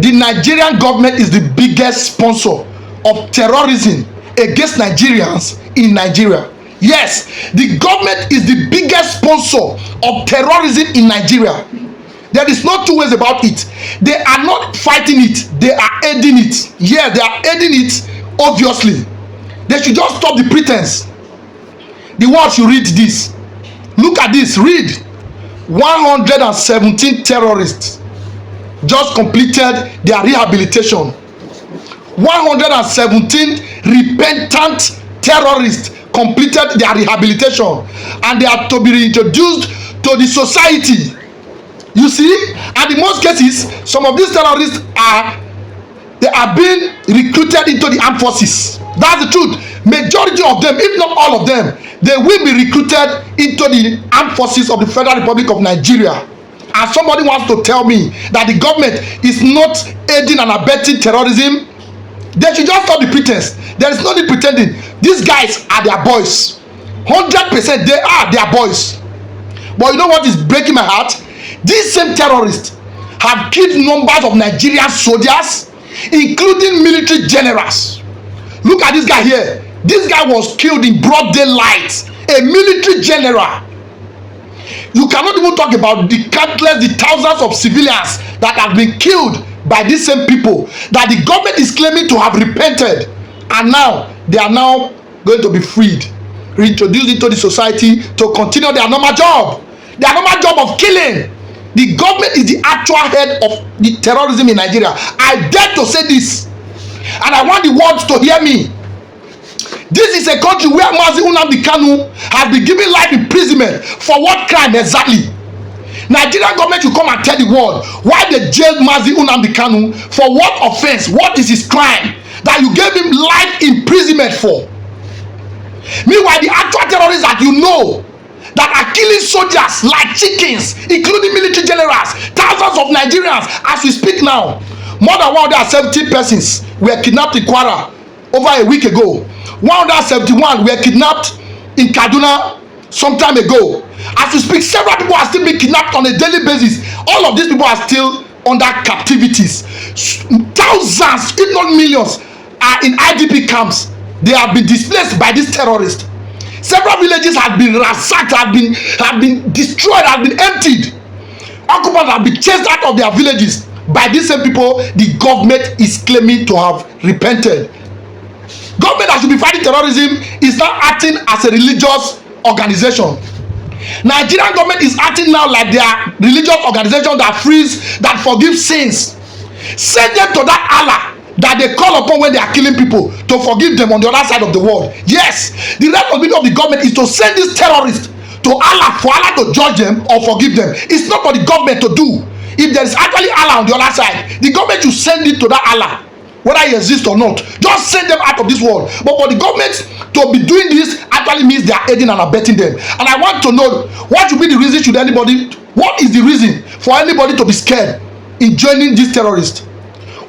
the Nigerian government is the biggest sponsor of terrorism against Nigerians in Nigeria. Yes, the government is the biggest sponsor of terrorism in Nigeria. There is no two ways about it. They are not fighting it, they are aiding it. Yeah, they are aiding it, obviously. They should just stop the pretense. The world should read this. Look at this, read. 117 terrorists just completed their rehabilitation. 117 repentant terrorists completed their rehabilitation, and they are to be reintroduced to the society. You see, and in most cases, some of these terrorists are being recruited into the armed forces. That's the truth. Majority of them, if not all of them, they will be recruited into the armed forces of the Federal Republic of Nigeria. And somebody wants to tell me that the government is not aiding and abetting terrorism. They should just stop the pretense. There is no need pretending. These guys are their boys. 100% they are their boys. But you know what is breaking my heart? These same terrorists have killed numbers of Nigerian soldiers, including military generals. Look at this guy here. This guy was killed in broad daylight. A military general. You cannot even talk about the countless, the thousands of civilians that have been killed by these same people that the government is claiming to have repented, and now they are now going to be freed, reintroduced into the society to continue their normal job of killing. The government is the actual head of the terrorism in Nigeria. I dare to say this, and I want the world to hear me. This is a country where Mazi Nnamdi Kanu has been given life imprisonment. For what crime exactly? Nigerian government should come and tell the world why they jailed Mazi Nnamdi Kanu. For what offense? What is his crime that you gave him life imprisonment for? Meanwhile, the actual terrorists that you know that are killing soldiers like chickens, including military generals, thousands of Nigerians, as we speak now, more than 170 persons were kidnapped in Kwara over a week ago. 171 were kidnapped in Kaduna some time ago. As we speak, several people are still being kidnapped on a daily basis. All of these people are still under captivities. Thousands, if not millions, are in IDP camps. They have been displaced by these terrorists. Several villages have been ransacked, have been destroyed, have been emptied. Occupants have been chased out of their villages by these same people the government is claiming to have repented. Government that should be fighting terrorism is now acting as a religious organization. Nigerian government is acting now like they are religious organization that frees, that forgives sins. Send them to that Allah that they call upon when they are killing people, to forgive them on the other side of the world. Yes, the responsibility of the government is to send these terrorists to Allah, for Allah to judge them or forgive them. It's not for the government to do. If there is actually Allah on the other side, the government should send it to that Allah, whether he exists or not. Just send them out of this world. But for the government to be doing this actually means they are aiding and abetting them. And I want to know, what should be the reason, what is the reason for anybody to be scared in joining these terrorists?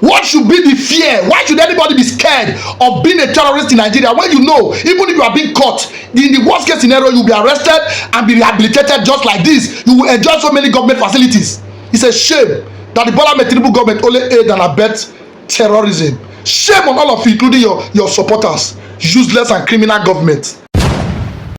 What should be the fear? Why should anybody be scared of being a terrorist in Nigeria when you know, even if you are being caught, in the worst case scenario, you'll be arrested and be rehabilitated just like this. You will enjoy so many government facilities. It's a shame that the Bola Ahmed Tinubu government only aid and abet terrorism. Shame on all of you, including your supporters. Useless and criminal government.